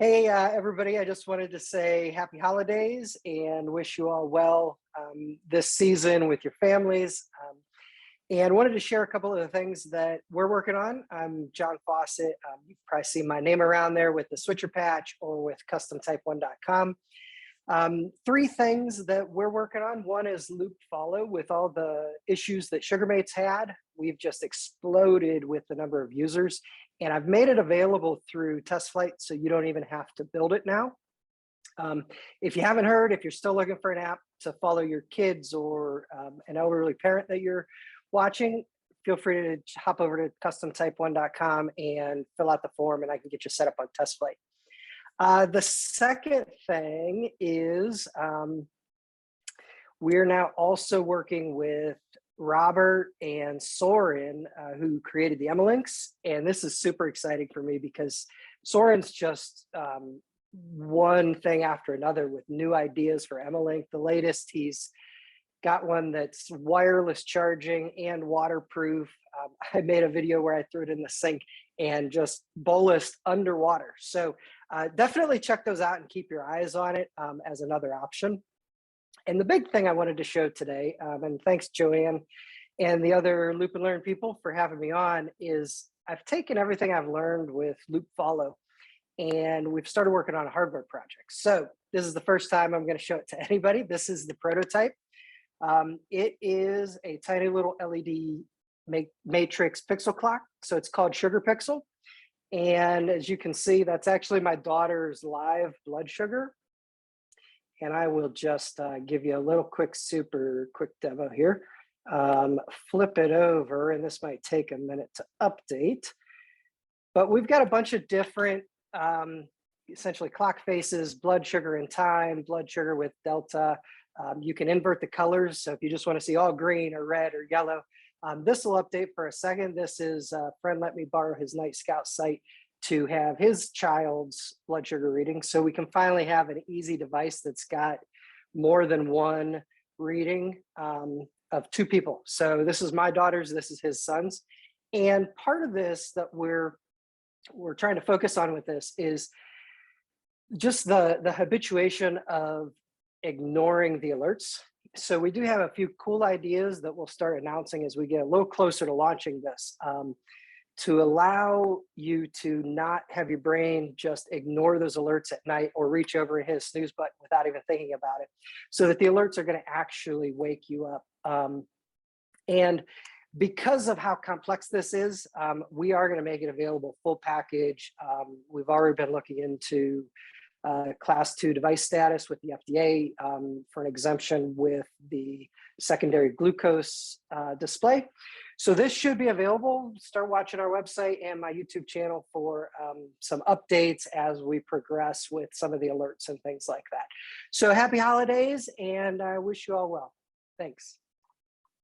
Hey, everybody, I just wanted to say happy holidays and wish you all well this season with your families. And wanted to share a couple of the things that we're working on. I'm Jon Fawcett. You've probably seen my name around there with the switcher patch or with customtype1.com. Three things that we're working on. One is loop follow. With all the issues that SugarMate's had, we've just exploded with the number of users. And I've made it available through test flight, so you don't even have to build it now. If you haven't heard, if you're still looking for an app to follow your kids or an elderly parent that you're watching, feel free to hop over to customtype1.com and fill out the form, and I can get you set up on test flight. The second thing is we're now also working with Robert and Soren, who created the emalinks. And this is super exciting for me because Soren's just one thing after another with new ideas for emalink. The latest, he's got one that's wireless charging and waterproof. I made a video where I threw it in the sink and just bolused underwater. So definitely check those out and keep your eyes on it as another option. And the big thing I wanted to show today, and thanks Joanne and the other Loop and Learn people for having me on, is I've taken everything I've learned with loop follow and we've started working on a hardware project. So this is the first time I'm going to show it to anybody. This is the prototype. It is a tiny little LED matrix pixel clock. So it's called SugarPixel. And as you can see, that's actually my daughter's live blood sugar. And I will just give you a little super quick demo here. Flip it over, and this might take a minute to update. But we've got a bunch of different, essentially clock faces, blood sugar in time, blood sugar with delta. You can invert the colors. So if you just want to see all green or red or yellow, this will update for a second. This is a friend let me borrow his Night Scout site to have his child's blood sugar reading. So we can finally have an easy device that's got more than one reading of two people. So this is my daughter's, this is his son's. And part of this that we're trying to focus on with this is just the habituation of ignoring the alerts. So we do have a few cool ideas that we'll start announcing as we get a little closer to launching this. To allow you to not have your brain just ignore those alerts at night or reach over and hit a snooze button without even thinking about it, so that the alerts are going to actually wake you up. And because of how complex this is, we are going to make it available full package. We've already been looking into class 2 device status with the FDA for an exemption with the secondary glucose display. So this should be available. Start watching our website and my YouTube channel for some updates as we progress with some of the alerts and things like that. So happy holidays, and I wish you all well. Thanks.